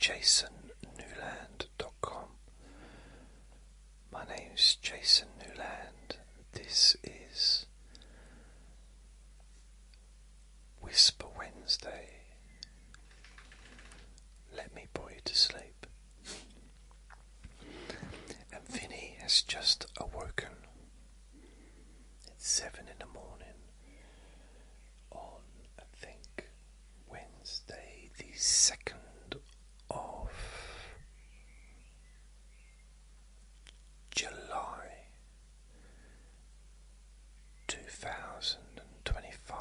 jasonnewland.com. My name's Jason Newland. This is Whisper Wednesday. Let me bore you to sleep. And Vinny has just awoken. It's 7 in the morning on, I think, Wednesday the 2nd of July 2025.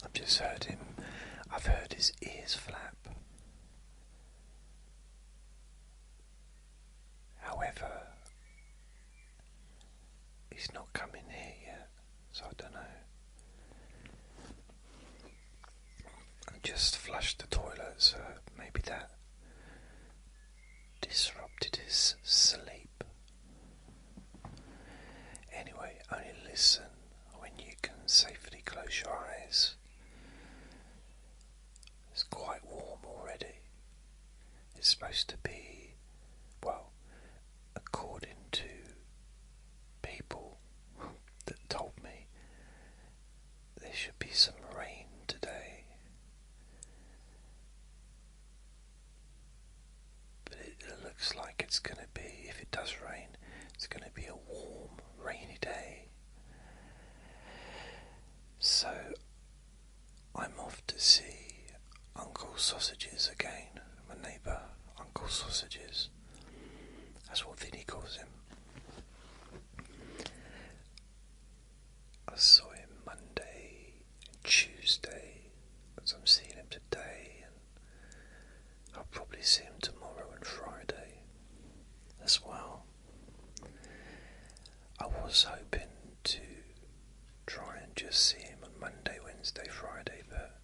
I've just heard him. I've heard his ears flap. However, he's not coming here yet, so I don't know. I just flushed the toilet, so maybe that disrupted his sleep. Anyway, only listen when you can safely close your eyes. It's quite warm already. It's supposed to be, well, according to people that told me, there should be some rain today. But it looks like it's going to be, if it does rain, it's going to be a warm, rainy day. So I'm off to see Uncle Sausages again, my neighbour, Uncle Sausages. That's what Vinny calls him. I saw him Monday, Tuesday, as I'm seeing him today, and I'll probably see him tomorrow and Friday as well. I was hoping to try and just see him on Monday, Wednesday, Friday, but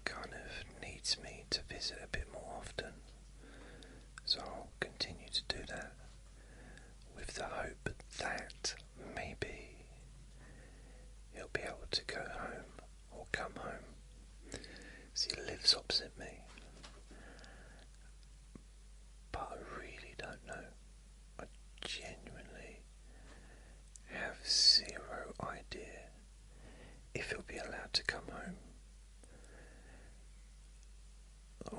kind of needs me to visit a bit more often, so I'll continue to do that with the hope that maybe he'll be able to go home or come home, as he lives opposite me. But I really don't know. I genuinely have zero idea if he'll be allowed to come home.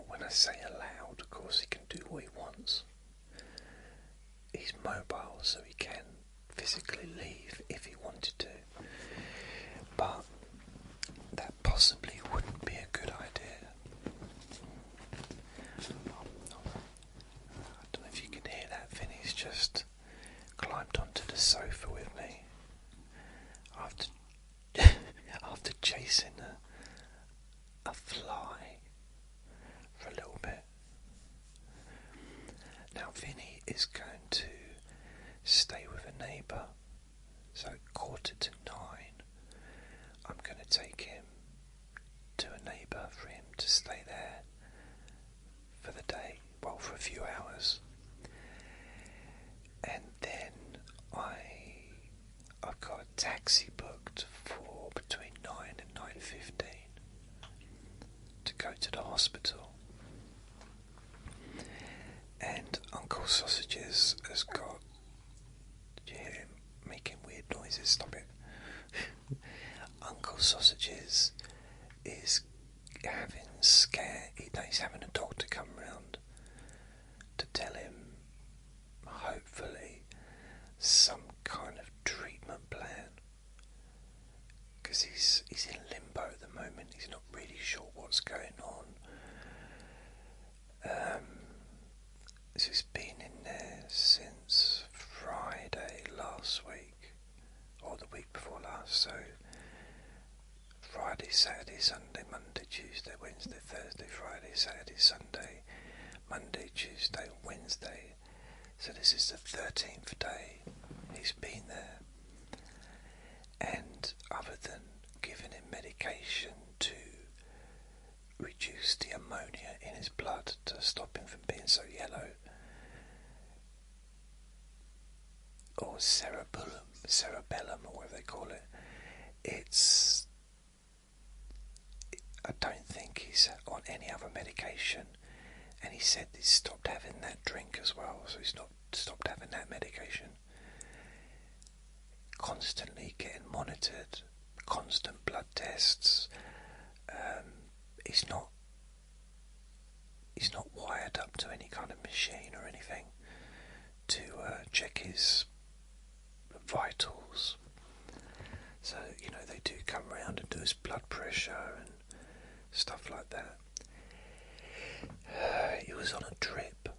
When I say allowed, of course he can do what he wants. He's mobile, so he can physically leave if he wanted to. But that possibly wouldn't be a good idea. I don't know if you can hear that. Vinny's just climbed onto the sofa with me after chasing a fly for a little bit. Now Vinny is going to stay with a neighbour, so at 8:45 I'm going to take him to a neighbour for him to stay there for the day, well, for a few hours, and then I've got a taxi booked for between 9 and 9:15 to go to the hospital. And Uncle Sausages has got, did you hear him making weird noises? Stop it. Uncle Sausages is he's having a doctor come round to tell him, hopefully, some kind of treatment plan, because he's in limbo at the moment. He's not really sure what's going on. So he's been in there since Friday last week, or the week before last, so Friday, Saturday, Sunday, Monday, Tuesday, Wednesday, Thursday, Friday, Saturday, Sunday, Monday, Tuesday, Wednesday. So this is the 13th day he's been there. And other than giving him medication to reduce the ammonia in his blood to stop him from being so yellow, or cerebellum, or whatever they call it, I don't think he's on any other medication, and he said he's stopped having that drink as well, so he's not stopped having that medication. Constantly getting monitored, constant blood tests. He's not wired up to any kind of machine or anything to check his vitals. So, you know, they do come around and do his blood pressure and stuff like that. He was on a drip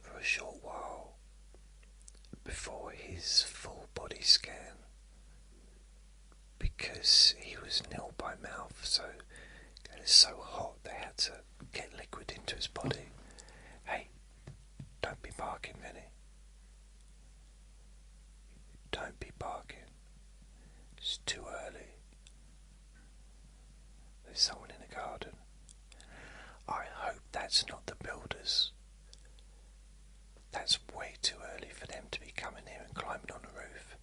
for a short while before his full body scan because he was nil by mouth, so it was so hot they had to get liquid into his body. Hey, don't be barking, Vinny. Don't be barking. It's too early. There's someone in the garden. I hope that's not the builders. That's way too early for them to be coming here and climbing on the roof.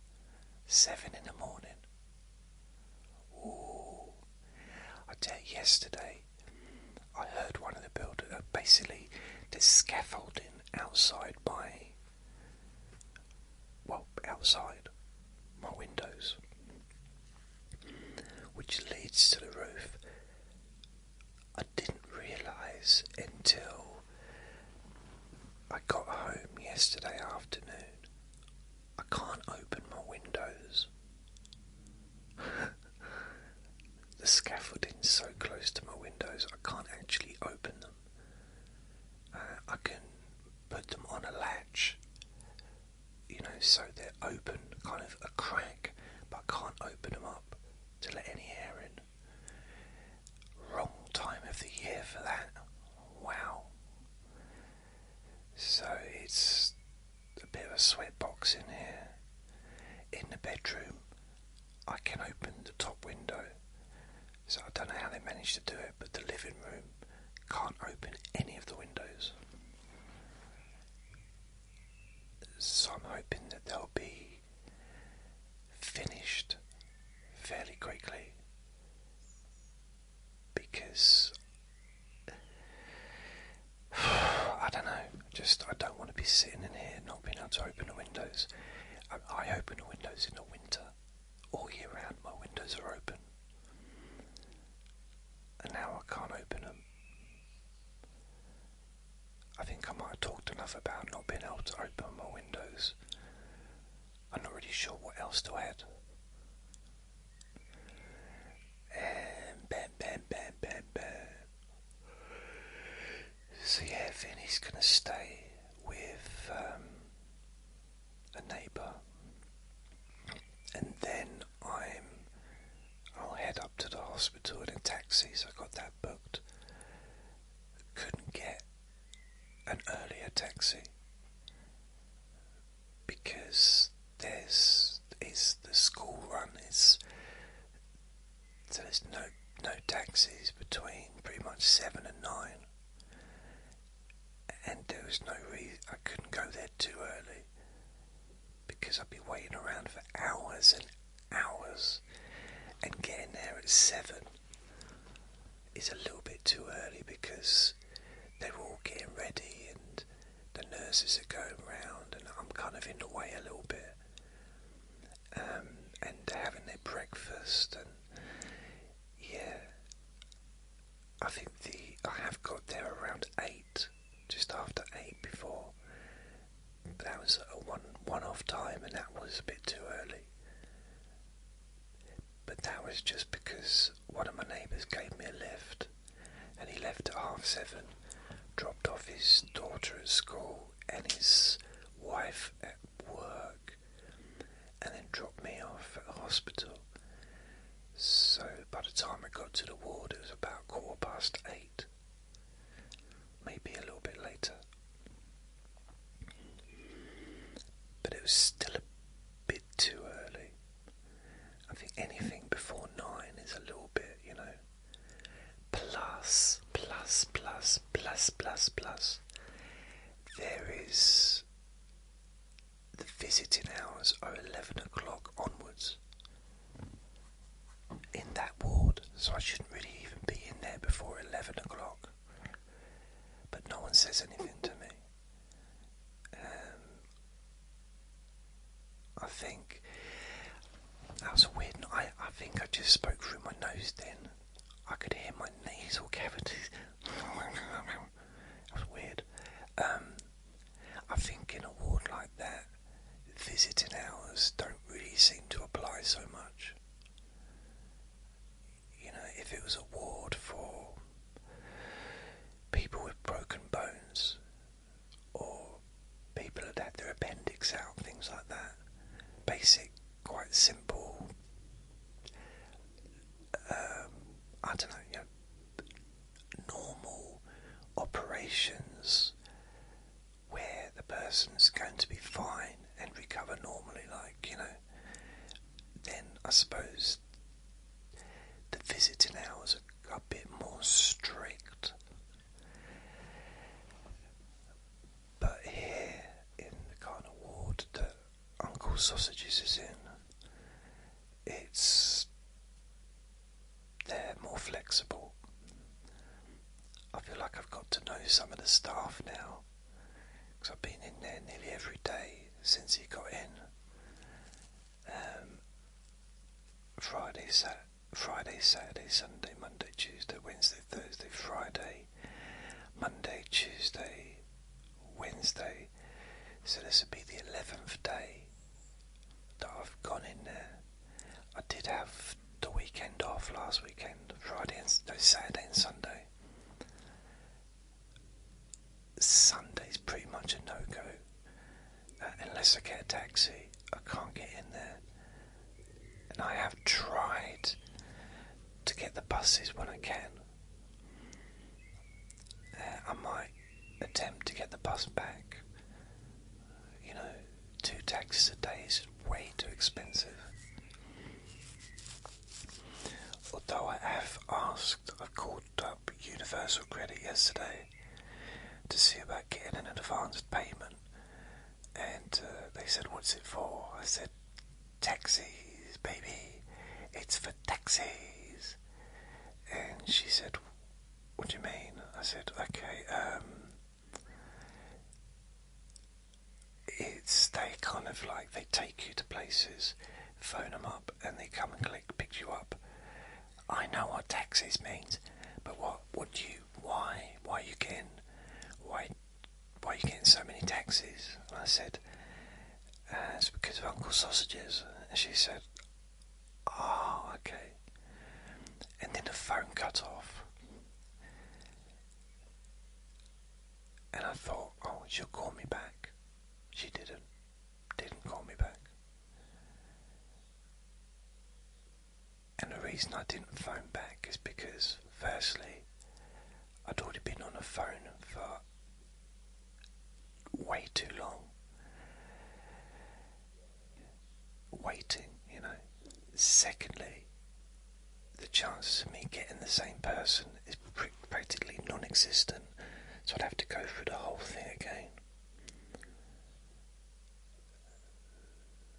7 in the morning. Ooh. I tell you, yesterday I heard one of the builders, basically there's scaffolding outside outside my windows, which leads to the roof. I didn't realise until I got home yesterday afternoon. I can't open my windows. The scaffolding's so close to my windows, I can't actually open them. I can put them on a latch, you know, so they're open, kind of a crack, but I can't open them up to let any air in. Wrong time of the year for that. Wow. So it's a bit of a sweatbox in here. In the bedroom, I can open the top window. So I don't know how they managed to do it, but the living room can't open any of the windows. So I'm hoping that they'll be finished fairly quickly, because I don't know, I don't want to be sitting in here not being able to open the windows. I open the windows in the winter. All year round my windows are open, and now I can't open them. I think I might have talked enough about not being able to open my windows. I'm not really sure what else to add. And bam, bam, bam, bam, bam. So yeah, Vinny's gonna stay with a neighbour, and then I'll head up to the hospital in a taxi. So I got that booked. Couldn't get an earlier taxi because it's the school run. So there's no taxis between pretty much 7 and 9, and there was no reason I couldn't go there too early because I'd be waiting around for hours and hours, and getting there at 7 is a little bit too early because they're all getting ready and the nurses are going round, and I'm kind of in the way a little bit, and they're having their breakfast, and yeah, I think I have got there around 8, just after 8 before, but that was a one-off time, and that was a bit too early. But that was just because one of my neighbours gave me a lift, and he left at 7:30, dropped off his daughter at school and his wife at work, and then dropped me off at the hospital. So by the time I got to the ward, it was about 8:15, maybe a little bit later. But it was still a bit too early. I think anything before 9 is a little bit, you know. Plus, there is the visiting hours are 11 o'clock onwards in that ward, so I shouldn't really even be in there says anything to me. I think that was weird. I think I just spoke through my nose then. I could hear my nasal cavities. That was weird. I think in a ward like that, visiting hours don't really seem to apply so much. You know, if it was a ward for people with broken bones, or people that had their appendix out, things like that, basic, quite simple, I don't know, you know, normal operations where the person's going to be fine and recover normally, like, you know, then I suppose the visiting hours are a bit more strict. But here, in the kind of ward that Uncle Sausages is in, they're more flexible. I feel like I've got to know some of the staff now, because I've been in there nearly every day since he got in. Friday, Saturday, Sunday, Monday, Tuesday, Wednesday, Thursday, Friday, Monday, Tuesday, Wednesday. So this would be the 11th day that I've gone in there. I did have the weekend off last weekend, Saturday and Sunday. Sunday's pretty much a no-go. Unless I get a taxi, I can't get in there. And I have tried to get the buses when I can. I might attempt to get the bus back. You know, 2 taxis a day is way too expensive. Although I called up Universal Credit yesterday to see about getting an advanced payment, and they said, "What's it for?" I said, "Taxis, baby, it's for taxis." And she said, "What do you mean?" I said, "Okay, they kind of like, they take you to places, phone them up, and they come and pick you up. I know what taxis means, but why are you getting so many taxis?" And I said, "It's because of Uncle Sausages." And she said, "Oh, okay." And then the phone cut off. And I thought, oh, she'll call me back. She didn't call me back. And the reason I didn't phone back is because, firstly, I'd already been on the phone for way too long, waiting, you know. Secondly, the chances of me getting the same person is practically non-existent, so I'd have to go through the whole thing again.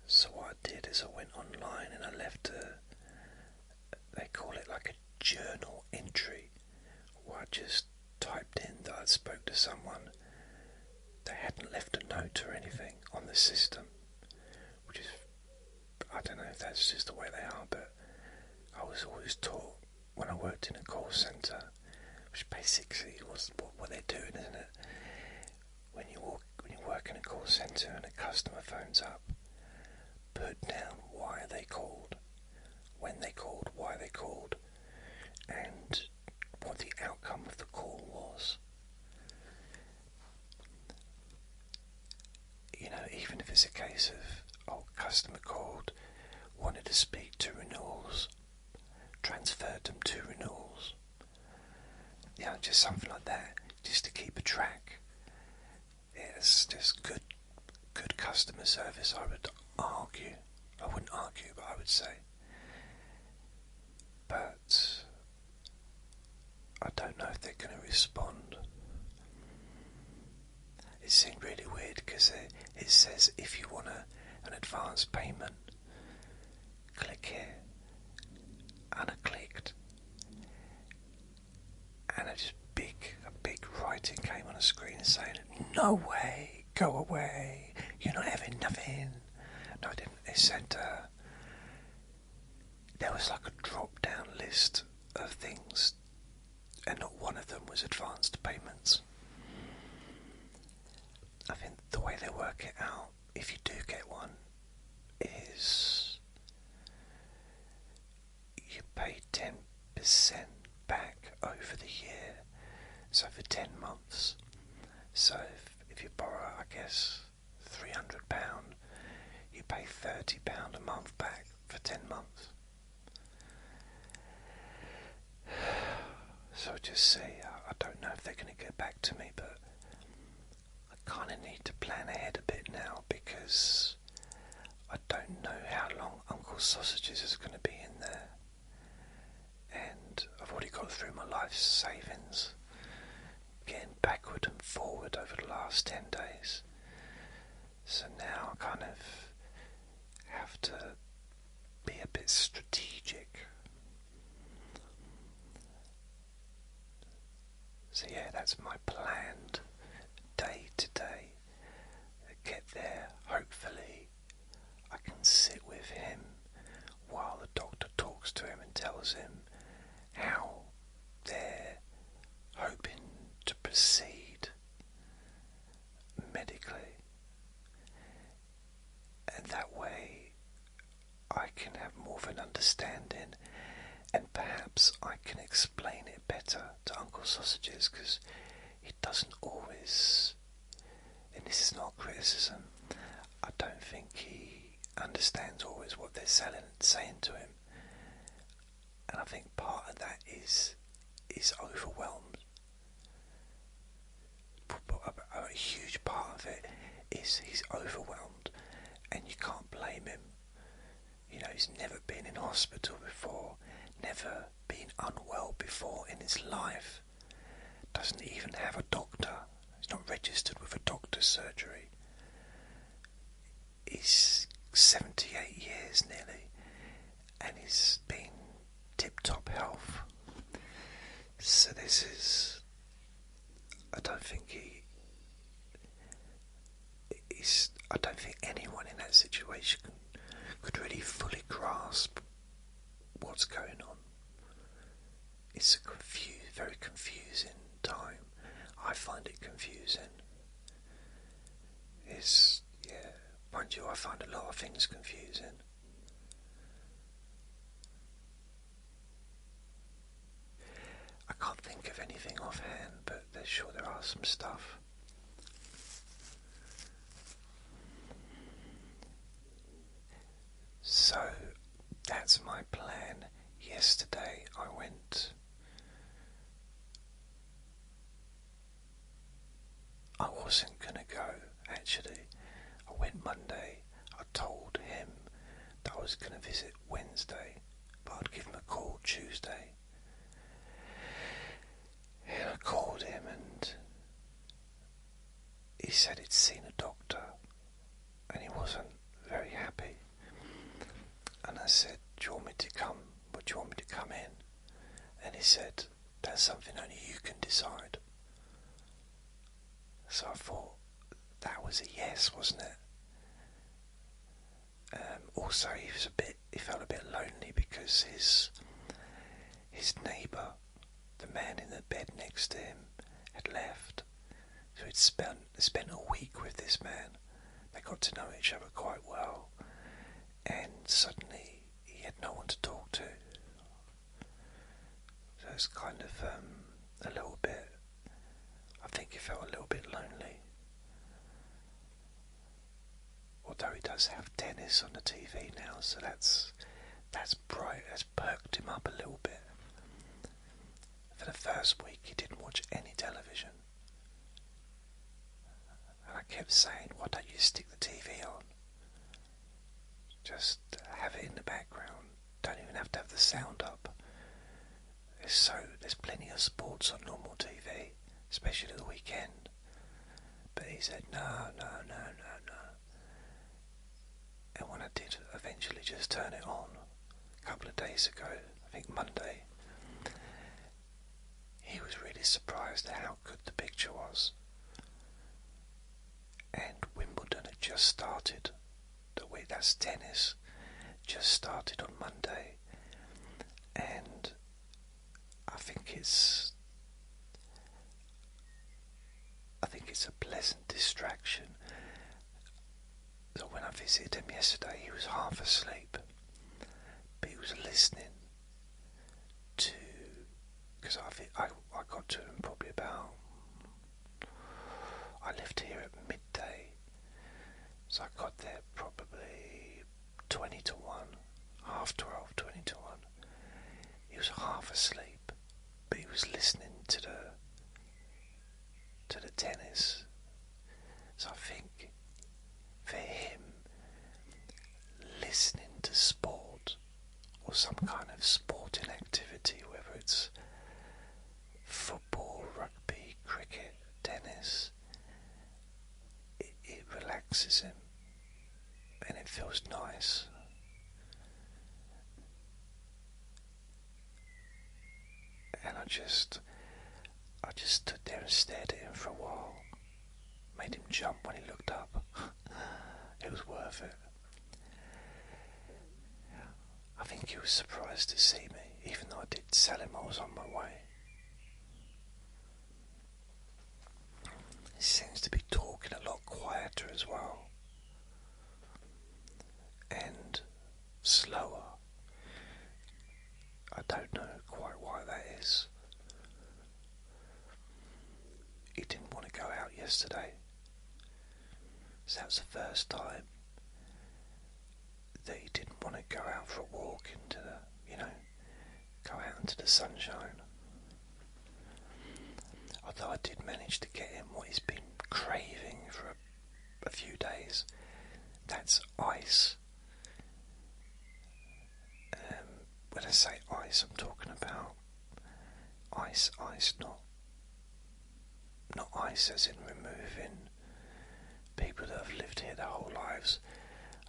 So what I did is I went online and I left they call it like a journal entry, where I just typed in that I'd spoke to someone. They hadn't left a note or anything on the system, which is, I don't know if that's just the way they are, but I was always taught when I worked in a call centre, which basically was what they're doing, isn't it? When you work in a call centre and a customer phones up, put down why they called, when they called, why they called, and what the outcome of the call was. You know, even if it's a case of, customer called, wanted to speak to renewals, transferred them to renewals. You know, just something like that, just to keep a track. It's just good customer service, I would argue. I wouldn't argue, but I would say. But I don't know if they're going to respond. It seemed really weird because it says if you want an advance payment, click here. And I clicked, and a big writing came on the screen no way, go away, you're not having nothing. No, I didn't. It said there was like a drop down list of things, and not one of them was advanced payments. I think the way they work it out, if you do get one, is you pay 10% back over the year, so for 10 months. So if you borrow, I guess, £300, you pay £30 a month back for 10 months. So just see, I don't know if they're going to get back to me, but I kind of need to plan ahead a bit now, because I don't know how long Uncle Sausages is going to be in there, and I've already got through my life savings, getting backward and forward over the last 10 days. So now I kind of have to be a bit strategic. So yeah, that's my planned day today. Get there, hopefully I can sit with him while the doctor talks to him and tells him how they're hoping to proceed medically, and that way I can have more of an understanding, and perhaps I can explain it better to Uncle Sausages, because he doesn't always, and this is not criticism, I don't think he understands always what they're saying to him, and I think part of that is overwhelmed. A huge part of it is he's overwhelmed, and you can't blame him. You know, he's never been in hospital before, never been unwell before in his life, doesn't even have a doctor, he's not registered with a doctor's surgery. He's 78 years nearly, and he's been tip-top health. So this is, I don't think I don't think anyone in that situation could really fully grasp what's going on. It's a very confusing time. I find it confusing. Mind you, I find a lot of things confusing. I can't think of anything offhand, but sure there are some stuff. So that's my plan. Yesterday I wasn't going to go, actually. I went Monday. I told him that I was going to visit Wednesday, but I'd give him a call Tuesday. And I called him, and he said he'd seen a doctor and he wasn't very happy. And I said, do you want me to come? But do you want me to come in? And he said, that's something only you can decide. So I thought that was a yes, wasn't it? Also, he felt a bit lonely because his neighbour, the man in the bed next to him, had left. So he'd spent a week with this man. They got to know each other quite well, and suddenly he had no one to talk to. So it's kind of a little bit, I think he felt a little bit lonely. Although he does have tennis on the TV now, so that's bright, that's perked him up a little bit. For the first week he didn't watch any television, and I kept saying, why don't you stick the TV on? Just have it in the background, don't even have to have the sound up. There's plenty of sports on normal TV, especially at the weekend. But he said no. And when I did eventually just turn it on a couple of days ago, I think Monday, he was really surprised at how good the picture was. and Wimbledon had just started. That's tennis, just started on Monday, and I think it's a pleasant distraction. So when I visited him yesterday, he was half asleep, but he was listening to, because I got to him probably about, I left here at midday, so I got there probably 20 to 1, half 12, 20 to 1. He was half asleep, but he was listening to the tennis. So I think for him, listening to sport or some kind of sporting activity, whether it's football, rugby, cricket, tennis, it relaxes him and it feels nice. And I just stood there and stared at him for a while. Made him jump when he looked up. It was worth it. I think he was surprised to see me, even though I did tell him I was on my way. He seems to be talking a lot quieter as well. And slower. I don't know quite why that is. He didn't want to go out yesterday. So that was the first time that he didn't want to go out for a walk into the, go out into the sunshine. Although I did manage to get him what he's been craving for a few days. That's ice. When I say ice, I'm talking about ice, not ice as in removing people that have lived here their whole lives.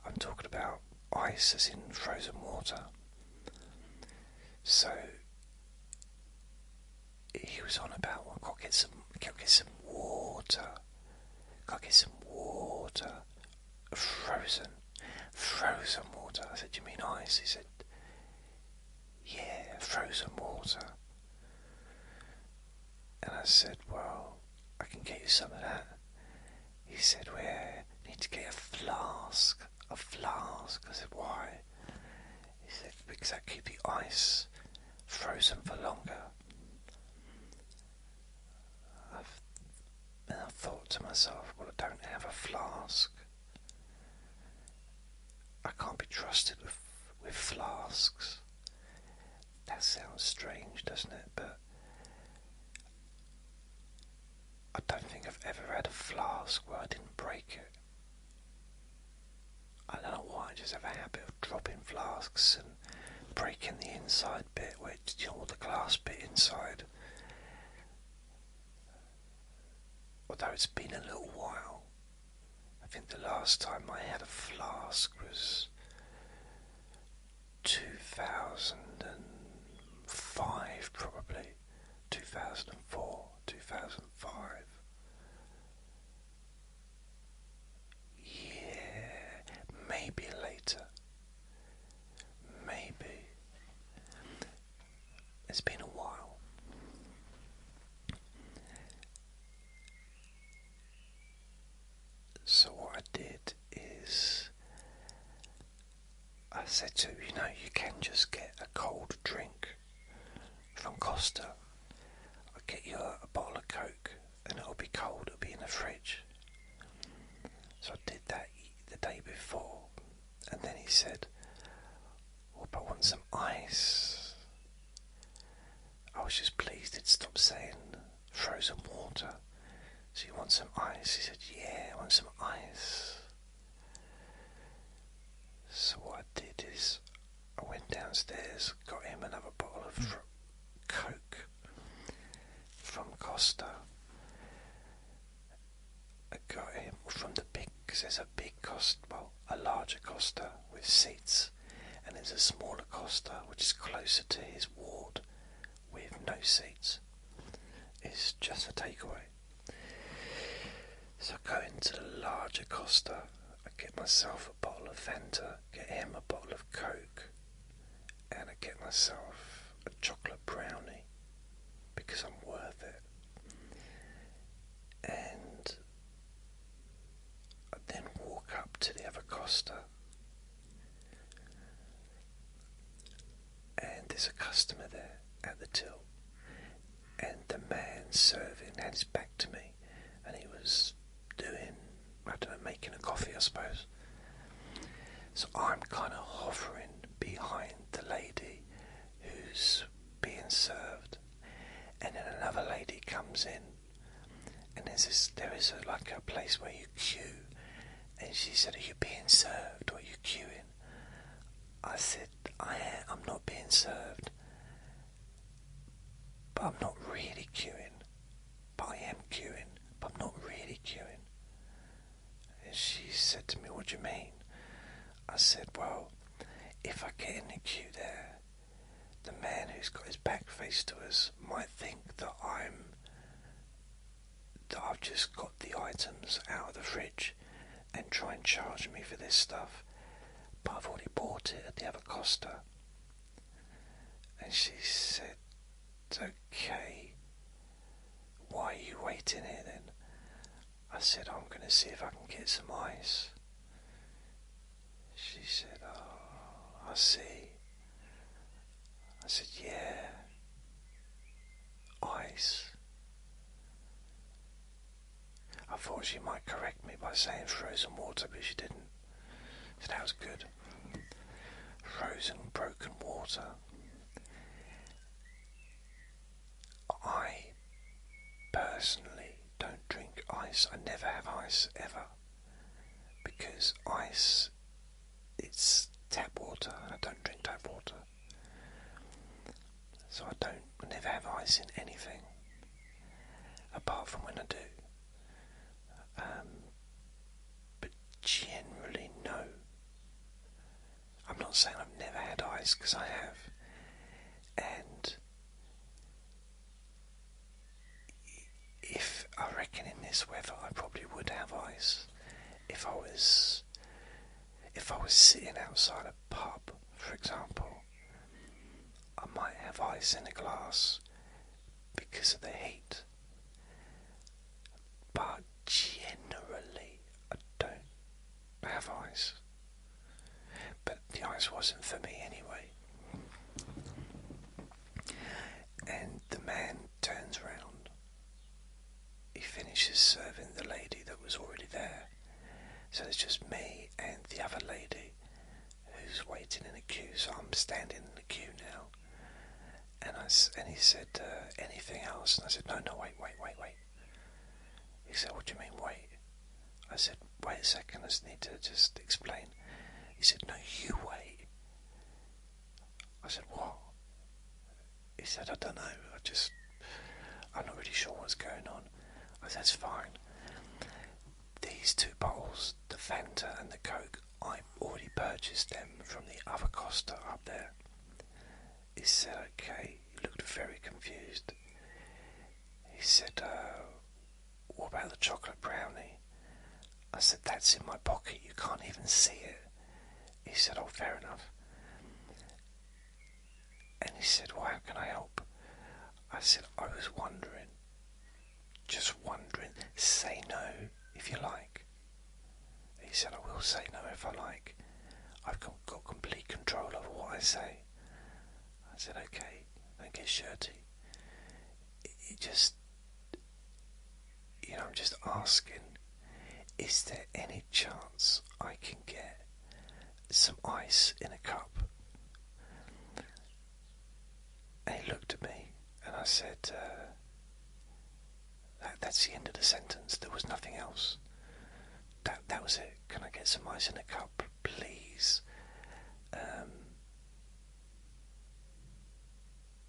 I'm talking about ice as in frozen water. So he was on about, well, I've got to get some water. Got to get some water. Frozen water. I said, do you mean ice? He said, yeah, frozen water. And I said, well, I can get you some of that. He said, well, I need to get a flask. I said, why? He said, because that keep the ice frozen for longer. And I thought to myself, well, I don't have a flask. I can't be trusted with flasks. That sounds strange, doesn't it? But I don't think I've ever had a flask where I didn't break it. I don't know why, I just have a habit of dropping flasks and breaking the inside bit, the glass bit inside. Although it's been a little while. I think the last time I had a flask was 2005, probably 2004, 2005. Yeah, maybe later. Maybe. It's been a while. So what I did is I said to him, you can just get a cold drink from Costa. I'll get you a bottle of Coke and it'll be cold, it'll be in the fridge. So I did that the day before, and then he said, well, but I want some ice. I was just pleased he'd stopped saying frozen water. So you want some ice? He said, yeah, I want some ice. So what I did is I went downstairs, got him another bottle of Coke from Costa. I got him from the big, because there's a big Costa, well, a larger Costa with seats, and there's a smaller Costa which is closer to his ward with no seats. It's just a takeaway. So I go into the larger Costa, I get myself a bottle of Fanta, get him a bottle of Coke, and I get myself a chocolate brownie because I'm worth it. And I then walk up to the other Costa, and there's a customer there at the till, and the man serving had his back to me, and he was doing, I don't know, making a coffee, I suppose. So I'm kind of hovering behind the lady who's being served, and then another lady comes in, and there is like a place where you queue, and she said, "Are you being served or are you queuing?" I said, I'm not being served, but I'm not really queuing, but I am queuing, but I'm not really queuing. And she said to me, "What do you mean?" I said, "Well, if I get in the queue there, the man who's got his back faced to us might think that I've just got the items out of the fridge and try and charge me for this stuff, but I've already bought it at the other Costa." And she said, "Okay, why are you waiting here then?" I said, "I'm going to see if I can get some ice." She said, "Oh, I see." I said, "Yeah, ice." I thought she might correct me by saying frozen water, but she didn't. So that was good. Frozen, broken water. I personally don't drink ice. I never have ice ever, because ice, it's tap water, and I don't drink tap water. So I never have ice in anything, apart from when I do. But generally, no. I'm not saying I've never had ice, because I have. And if I reckon in this weather I probably would have ice if I was sitting outside a pub, for example. I might have ice in a glass because of the heat, but generally I don't have ice. But the ice wasn't for me anyway. And the man turns round. He finishes serving the lady that was already there. So it's just me and the other lady who's waiting in the queue. So I'm standing in the queue now. And he said, "Anything else?" And I said, no, wait. He said, "What do you mean, wait?" I said, "Wait a second, I just need to just explain." He said, "No, you wait." I said, "What?" He said, "I don't know, I'm not really sure what's going on." I said, "That's fine. These two bottles, the Fanta and the Coke, I already purchased them from the other Costa up there." He said, "Okay." He looked very confused. He said, "What about the chocolate brownie?" I said, "That's in my pocket, you can't even see it." He said, "Oh, fair enough." And he said, "Well, how can I help?" I said, "I was wondering, just wondering, say no if you like." He said, "I will say no if I like. I've got complete control over what I say." I said, "Okay, don't get shirty." It just, I'm just asking, is there any chance I can get some ice in a cup? And he looked at me, and I said, that's the end of the sentence. There was nothing else. That was it. "Can I get some ice in a cup, please?"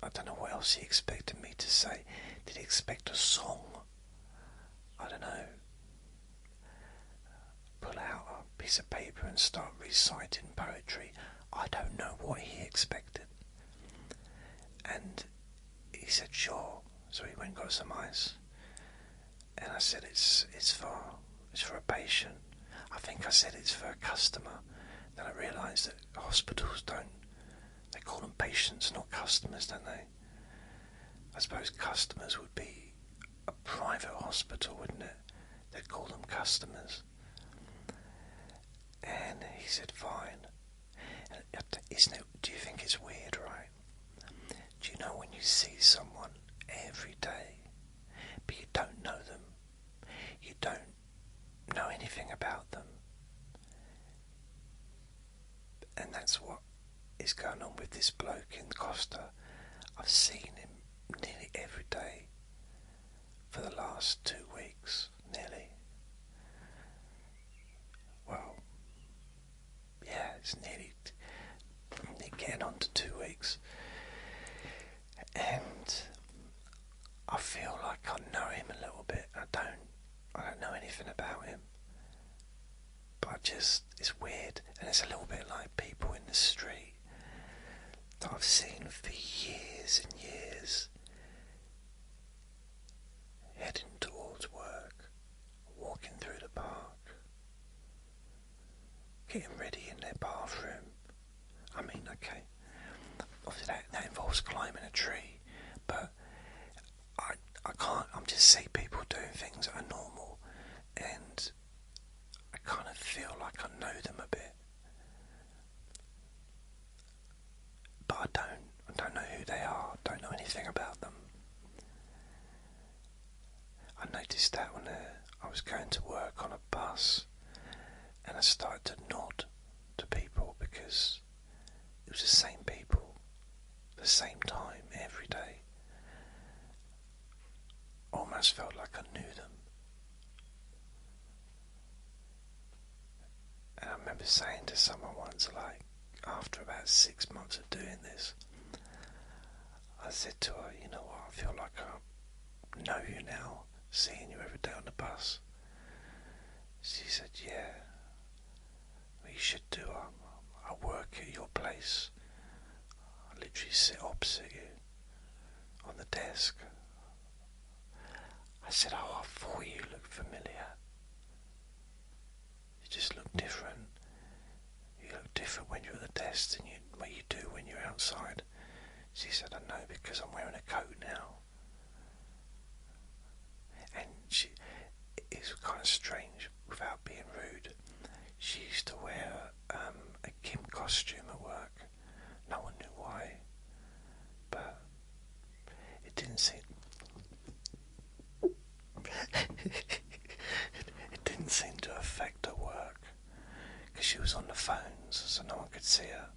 I don't know what else he expected me to say. Did he expect a song? I don't know. Pull out a piece of paper and start reciting poetry. I don't know what he expected. And he said, "Sure." So he went and got some ice. And I said it's for a patient. I think I said it's for a customer. Then I realised that hospitals they call them patients, not customers, don't they? I suppose customers would be a private hospital, wouldn't it? They'd call them customers. And he said, fine. Do you think it's weird, right? Do you know when you see someone every day, but you don't know them, you don't know anything about them, and that's what is going on with this bloke in Costa. I've seen him nearly every day for the last 2 weeks, nearly. Well, yeah, it's nearly getting on to 2 weeks, and I feel like I know him a little bit. I don't know anything about him, but it's weird, and it's a little bit like people in the street that I've seen for years and years, heading towards work, walking through the park, getting ready in their bathroom. I mean, okay, obviously that involves climbing a tree, but I can't, I'm just see people doing things that are normal, and I kind of feel like I know them a bit, but I don't know who they are, don't know anything about them. I noticed that when I was going to work on a bus, and I started to nod to people because it was the same people, the same time, every day. Almost felt like I knew them. And I remember saying to someone once, like, after about 6 months of doing this, I said to her, you know what, I feel like I know you now, seeing you every day on the bus. She said, yeah, well, you should do. I work at your place. I literally sit opposite you on the desk. I said, oh, I thought you looked familiar. You just look different. You look different when you're at the desk than you do when you're outside. She said, I know, because I'm wearing a coat now. And it's kind of strange, without being rude. She used to wear a Kim costume at work. No one knew why, but it didn't seem it didn't seem to affect her work, because she was on the phones, so no one could see her.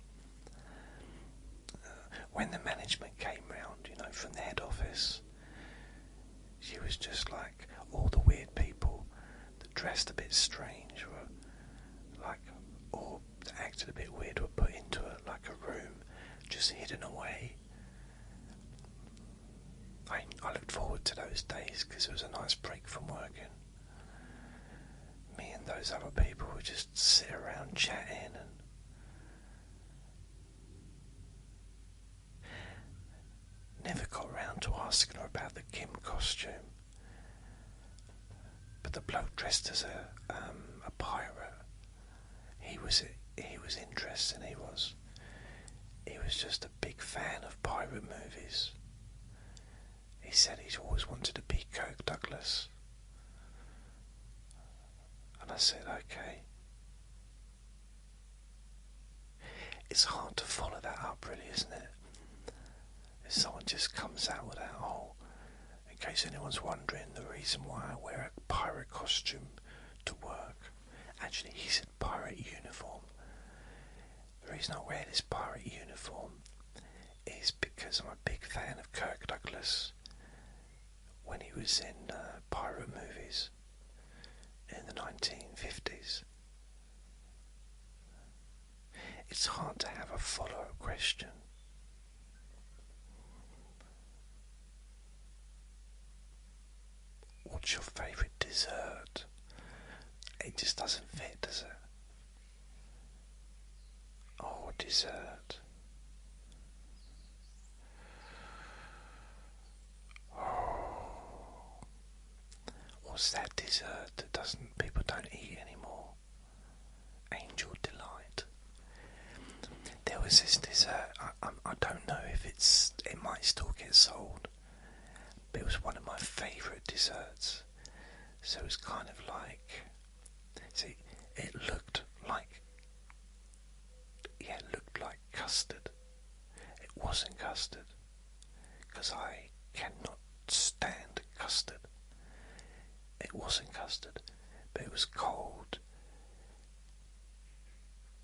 When the management came round, from the head office, she was just like all the weird people that dressed a bit strange, or that acted a bit weird, were put into a room, just hidden away. I looked forward to those days because it was a nice break from working. Me and those other people would just sit around chatting, and never got round to asking her about the Kim costume. But the bloke dressed as a pirate, he was interesting. He was just a big fan of pirate movies. He said he's always wanted to be Kirk Douglas. And I said, okay. It's hard to follow that up, really, isn't it? If someone just comes out with that, in case anyone's wondering, the reason why I wear a pirate costume to work. Actually, he said pirate uniform. The reason I wear this pirate uniform is because I'm a big fan of Kirk Douglas when he was in pirate movies in the 1950s. It's hard to have a follow-up question. What's your favourite dessert? It just doesn't fit, does it? Oh, dessert. what's that dessert that people don't eat anymore? Angel Delight. There was this dessert. I don't know if it might still get sold, but it was one of my favourite desserts. So it was kind of like, see, it looked like custard. It wasn't custard, because I cannot stand custard. It wasn't custard, but it was called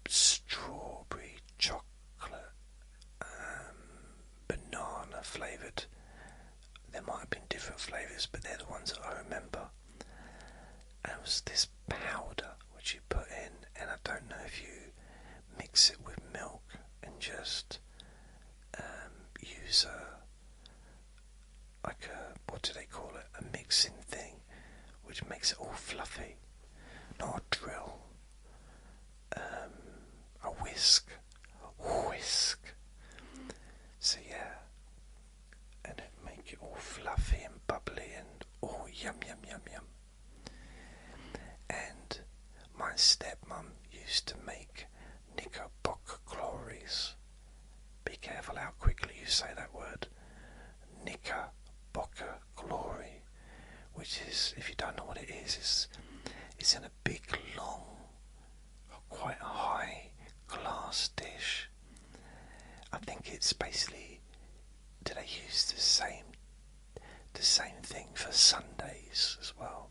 strawberry chocolate, banana flavoured. There might have been different flavours, but they're the ones that I remember. And it was this powder which you put in, and I don't know if you mix it with milk and just use what do they call it? A mixing thing, which makes it all fluffy. Not a drill. A whisk. So yeah, and it make it all fluffy and bubbly and yum. And my stepmom used to make knickerbocker glories. Be careful how quickly you say that word. Knickerbocker glory, which is, if you don't know what it is, it's in a big, long, quite a high glass dish. I think it's basically, do they use the same thing for Sundays as well?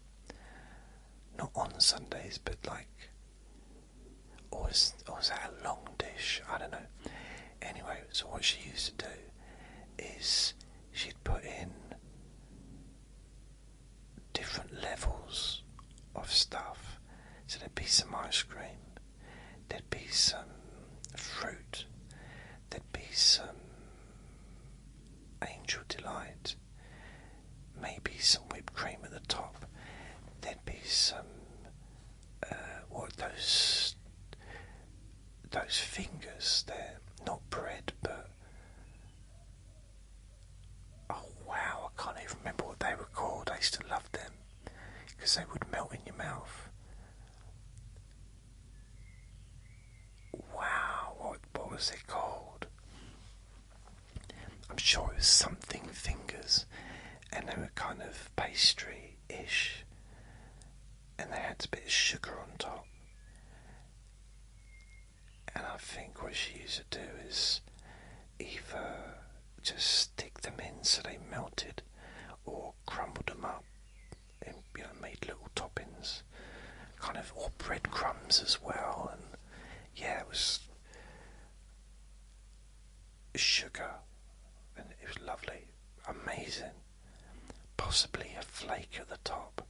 Not on Sundays, but like, or is that a long dish? I don't know. Anyway, so what she used to do is she'd put in different levels of stuff. So there'd be some ice cream, there'd be some fruit, there'd be some Angel Delight, maybe some whipped cream at the top, there'd be some those fingers, they're not bread, but oh wow, I can't even remember what they were called. I used to love them because they would melt in your mouth. Wow, what was it called? I'm sure it was something fingers, and they were kind of pastry-ish, and they had a bit of sugar on top. And I think what she used to do is either just stick them in so they melted, or crumbled them up and made little toppings, kind of, or breadcrumbs as well. And yeah, it was sugar, and it was lovely, amazing. Possibly a flake at the top.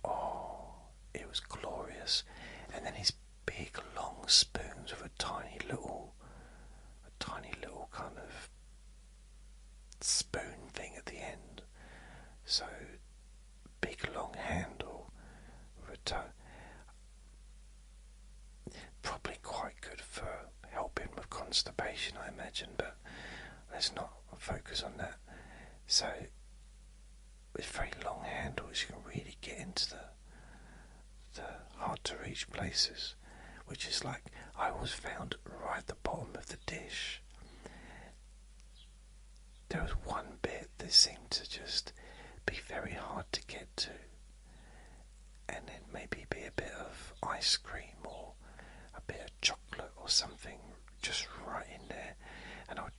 Oh, it was glorious. And then his big long spoons with a tiny little kind of spoon thing at the end. So big long handle with a toe. Probably quite good for helping with constipation, I imagine, but let's not focus on that. So with very long handles you can really get into the hard to reach places, which is like, I always found right at the bottom of the dish there was one bit that seemed to just be very hard to get to, and then maybe be a bit of ice cream or a bit of chocolate or something just right in there, and I would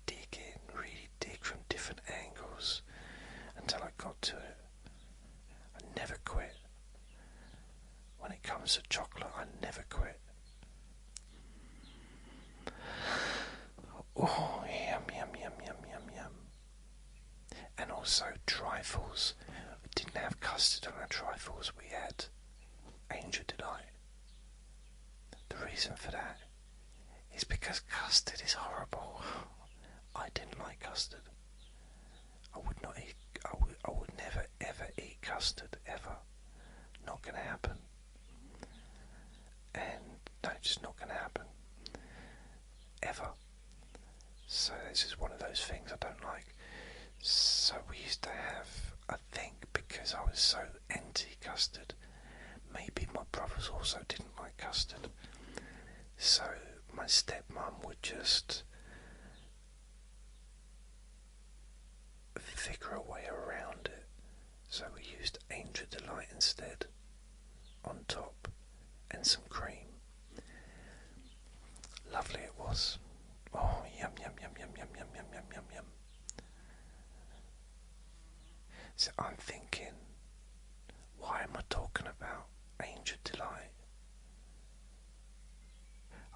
dig in, really dig from different angles until I got to it. I never quit. When it comes to chocolate, I never quit. Oh, yum. And also trifles. We didn't have custard on our trifles, we had Angel Delight. The reason for that is because custard is horrible. I didn't like custard. I would not eat. I would never ever eat custard ever. Not going to happen. And no, just not going to happen ever. So this is one of those things I don't like. So we used to have, I think because I was so anti-custard, maybe my brothers also didn't like custard, so my stepmom would just figure a way around it. So we used Angel Delight instead on top and some cream. Lovely it was. Oh, yum, yum, yum, yum, yum, yum, yum, yum, yum, yum. So I'm thinking, why am I talking about Angel Delight?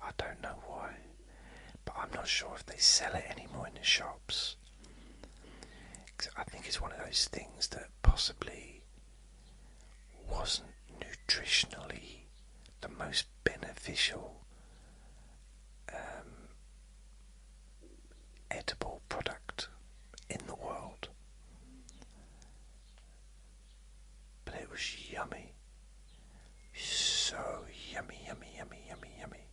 I don't know why, but I'm not sure if they sell it anymore in the shops. I think it's one of those things that possibly wasn't nutritionally the most beneficial edible product in the world, but it was yummy, so yummy, yummy, yummy, yummy, yummy.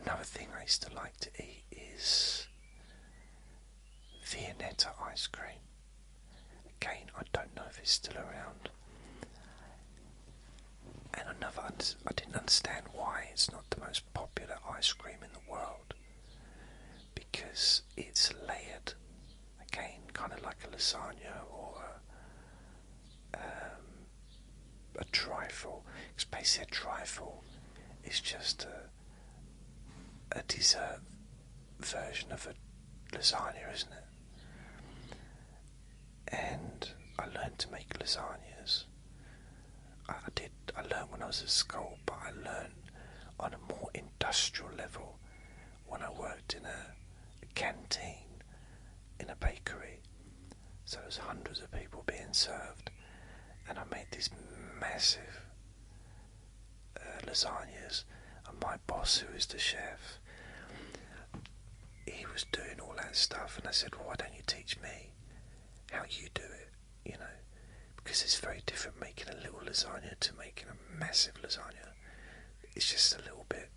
Another thing I used to like to eat is Viennetta ice cream. Again, I don't know if it's still around. And I didn't understand why it's not the most popular ice cream in the world. Because it's layered. Again, kind of like a lasagna or a trifle. Because basically a trifle is just a dessert version of a lasagna, isn't it? And I learned to make lasagnas. I learned when I was at school, but I learned on a more industrial level when I worked in a canteen in a bakery. So there was hundreds of people being served, and I made these massive lasagnas, and my boss, who is the chef, he was doing all that stuff, and I said, well, why don't you teach me how you do it, you know, because it's very different making a little lasagna to making a massive lasagna. It's just a little bit,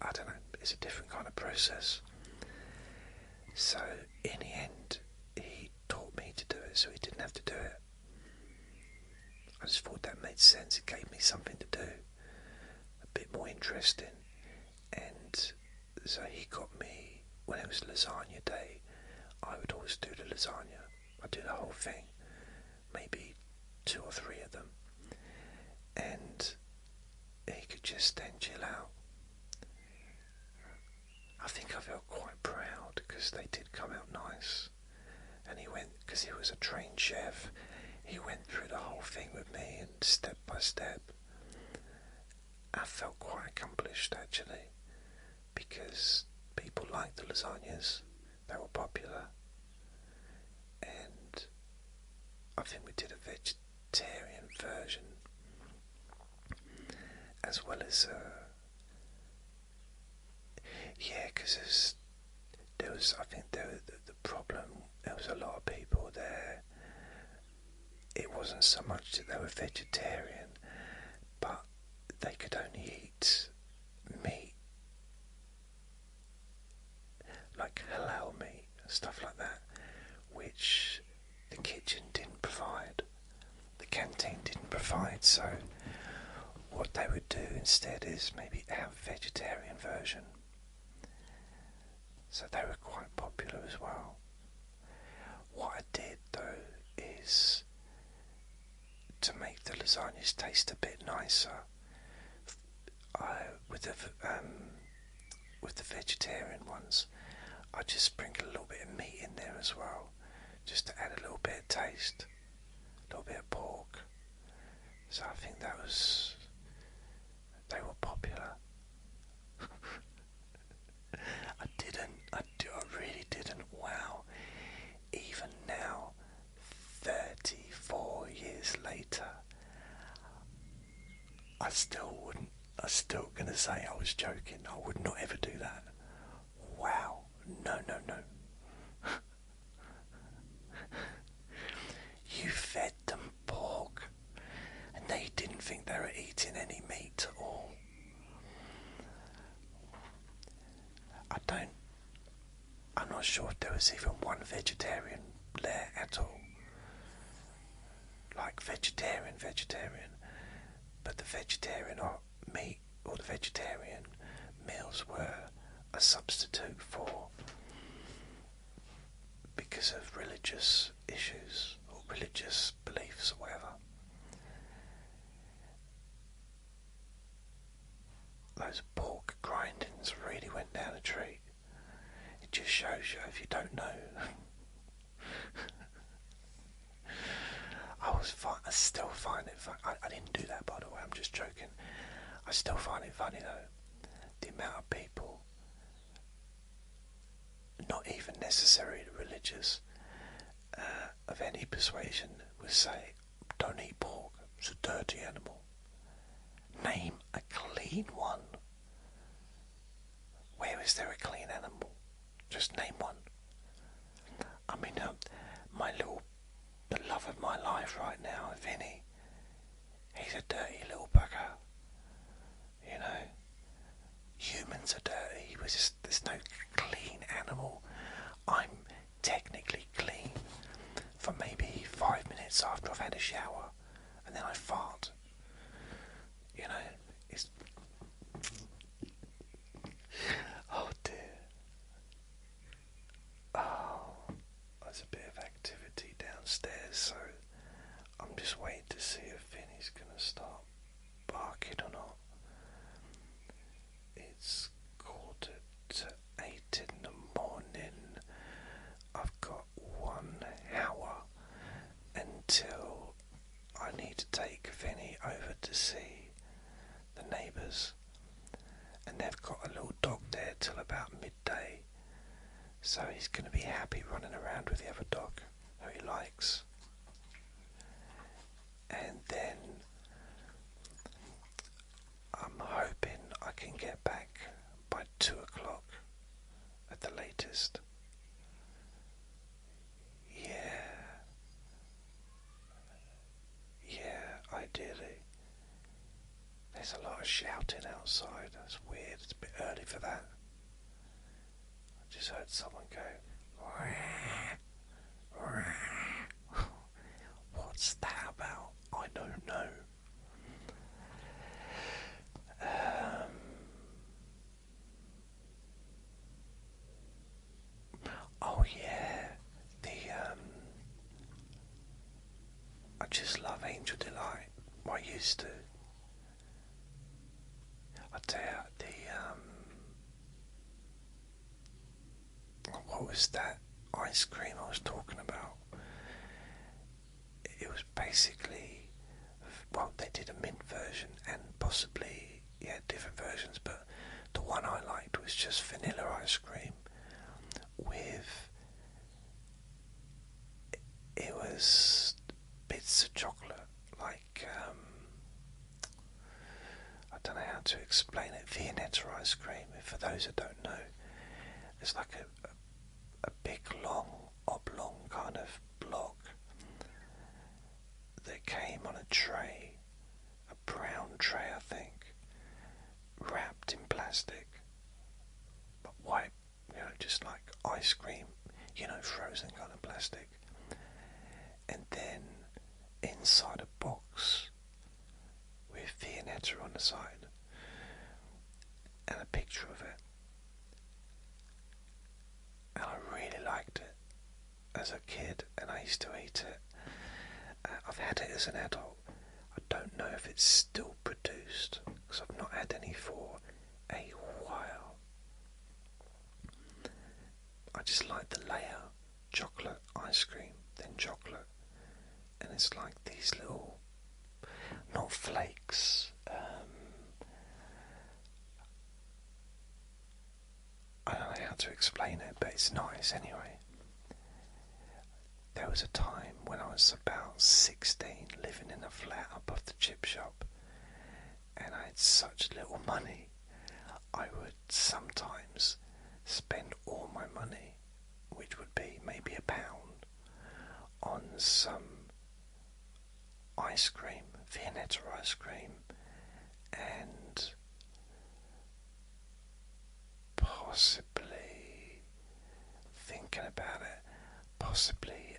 I don't know, it's a different kind of process. So in the end, he taught me to do it, so he didn't have to do it. I just thought that made sense. It gave me something to do, a bit more interesting. And so he got me, when it was lasagna day, I would always do the lasagna. I'd do the whole thing, maybe 2 or 3 of them, and he could just then chill out. I think I felt quite proud because they did come out nice, and he went, because he was a trained chef, he went through the whole thing with me and step by step. I felt quite accomplished actually, because people liked the lasagnas, they were popular, and I think we did a vegetarian version as well as because there was, I think the problem, there was a lot of people there. It wasn't so much that they were vegetarian, but they could only eat meat, like halal meat, stuff like that, which the kitchen didn't provide, the canteen didn't provide. So what they would do instead is maybe have a vegetarian version. So they were quite popular as well. What I did though is to make the lasagnas taste a bit nicer. With the vegetarian ones, I just sprinkle a little bit of meat in there as well, just to add a little bit of taste, a little bit of pork. So I think they were popular. I really didn't. Wow. Even now, 34 years later, I still gonna say I was joking. I would not ever do that. Wow. No. You fed them pork, and they didn't think they were eating any meat at all. I'm not not sure if there was even one vegetarian there at all. Like vegetarian, but the vegetarian or meat or the vegetarian meals were a substitute for, because of religious issues or religious beliefs or whatever. Those pork grindings really went down a treat. It just shows you, if you don't know. I still find it funny. I didn't do that, by the way, I'm just joking. I still find it funny though, the amount of people, not even necessarily religious, of any persuasion, would say, don't eat pork, it's a dirty animal. Name a clean one. Where is there a clean animal? Just name one. I mean, the love of my life right now, Vinny, he's a dirty little bugger. You know, humans are dirty. There's no clean animal. I'm technically clean for maybe 5 minutes after I've had a shower, and then I fart. You know, it's... Oh dear. Oh, there's a bit of activity downstairs, so I'm just waiting to see if Vinny's going to start barking or not. It's 8:45 in the morning. I've got 1 hour until I need to take Vinny over to see the neighbours, and they've got a little dog there till about midday, so he's going to be happy running around with the other dog who he likes. And then I'm hoping I can get back by 2 o'clock at the latest. Yeah, ideally. There's a lot of shouting outside. That's weird. It's a bit early for that. I just heard someone go, "Wah, wah." What's that about? I don't know. Oh yeah, I just love Angel Delight. Well, I used to. I tell you, what was that ice cream I was talking about? It was basically, well, they did a mint version and possibly, different versions, but the one I liked was just vanilla ice cream with, it was bits of chocolate, like, I don't know how to explain it, Viennetta ice cream. For those that don't know, it's like a big long oblong kind of block that came on a tray, a brown tray I think, wrapped in plastic, but white, just like ice cream, frozen kind of plastic, and then inside a box with Viennetta on the side and a picture of it. And I really liked it as a kid, and I used to eat it. I've had it as an adult. I don't know if it's still produced, because I've not had any for a while. I just like the layer, chocolate, ice cream, then chocolate, and it's like these little, not flakes, I don't know how to explain it, but it's nice anyway. There was a time when I was about 16, living in a flat above the chip shop, and I had such little money. I would sometimes spend all my money, which would be maybe £1, on some ice cream, Viennetta ice cream, and possibly thinking about it, possibly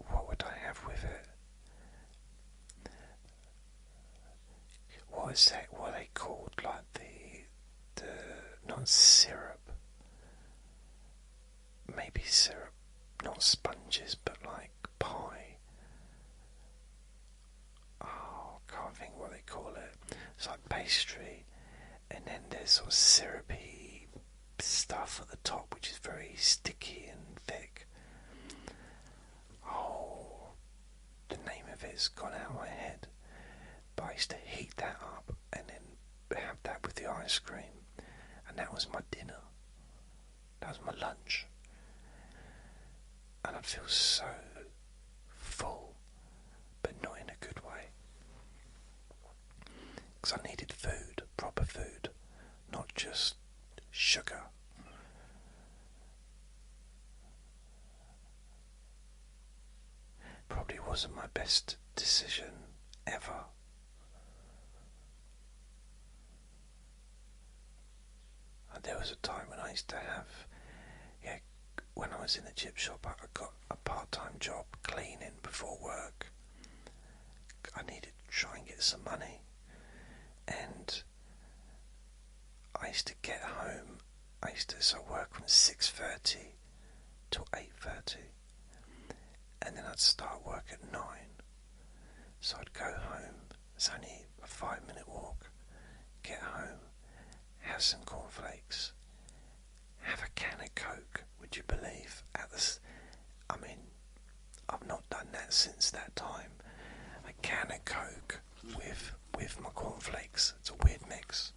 what would I have with it? What is that? What are they called? Like the not syrup. Maybe syrup, not sponges, but like pie. Oh, I can't think what they call it. It's like pastry, and then there's sort of syrupy stuff at the top, which is very sticky and thick. Oh, the name of it's gone out of my head. But I used to heat that up and then have that with the ice cream, and that was my dinner. That was my lunch. And I'd feel so full, but not in a good way. Because I needed food, proper food, not just sugar. Probably wasn't my best decision ever. And there was a time when I used to have, when I was in the chip shop, I got a part-time job cleaning before work. I needed to try and get some money, and I used to get home. So work from 6:30 till 8:30, and then I'd start work at 9. So I'd go home. It's only a 5-minute walk. Get home, have some cornflakes, have a can of Coke. Would you believe? I mean, I've not done that since that time. A can of Coke with my cornflakes. It's a weird mix.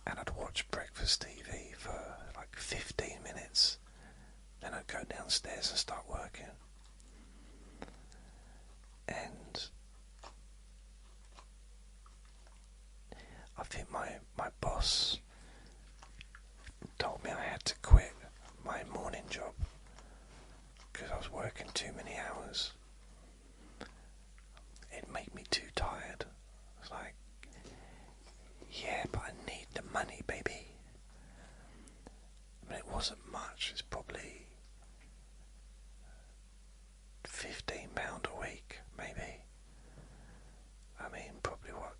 And I'd watch breakfast TV for like 15 minutes. Then I'd go downstairs and start working. And I think my boss told me I had to quit my morning job because I was working too many hours. It made me too tired. It's like, yeah, but I need the money, baby. I mean, it wasn't much. It's probably £15 a week, maybe. I mean, probably what?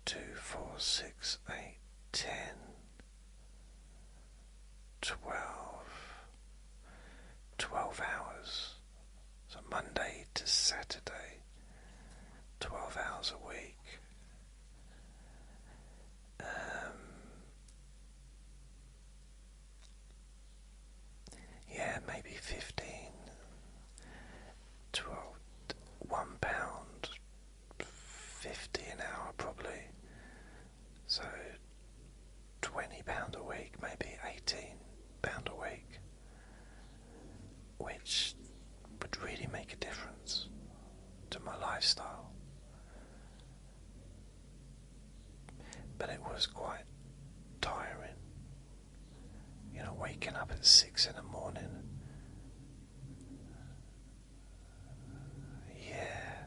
2, 4, 6, 8, 10, 12 hours. So Monday to Saturday, 12 hours a week. Yeah, maybe 15, 12, £1, 50 an hour probably. So £20 a week, maybe £18 a week, which would really make a difference to my lifestyle. But it was quite tiring, waking up at 6 in the morning. Yeah,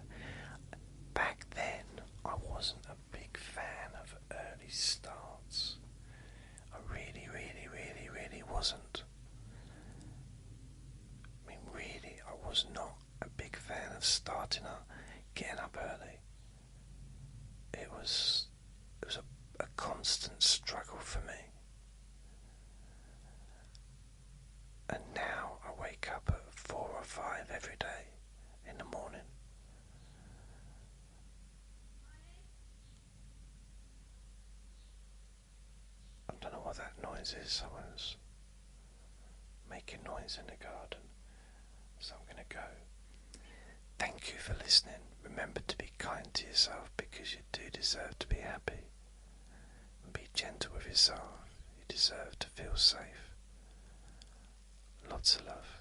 back then I wasn't a big fan of early starts. I really wasn't. I mean, really, I was not a big fan of starting up, getting up early. It was a constant struggle for me. And now I wake up at 4 or 5 every day in the morning. I don't know what that noise is. Someone's making noise in the garden. So I'm going to go. Thank you for listening. Remember to be kind to yourself, because you do deserve to be happy. And be gentle with yourself. You deserve to feel safe. Lots of love.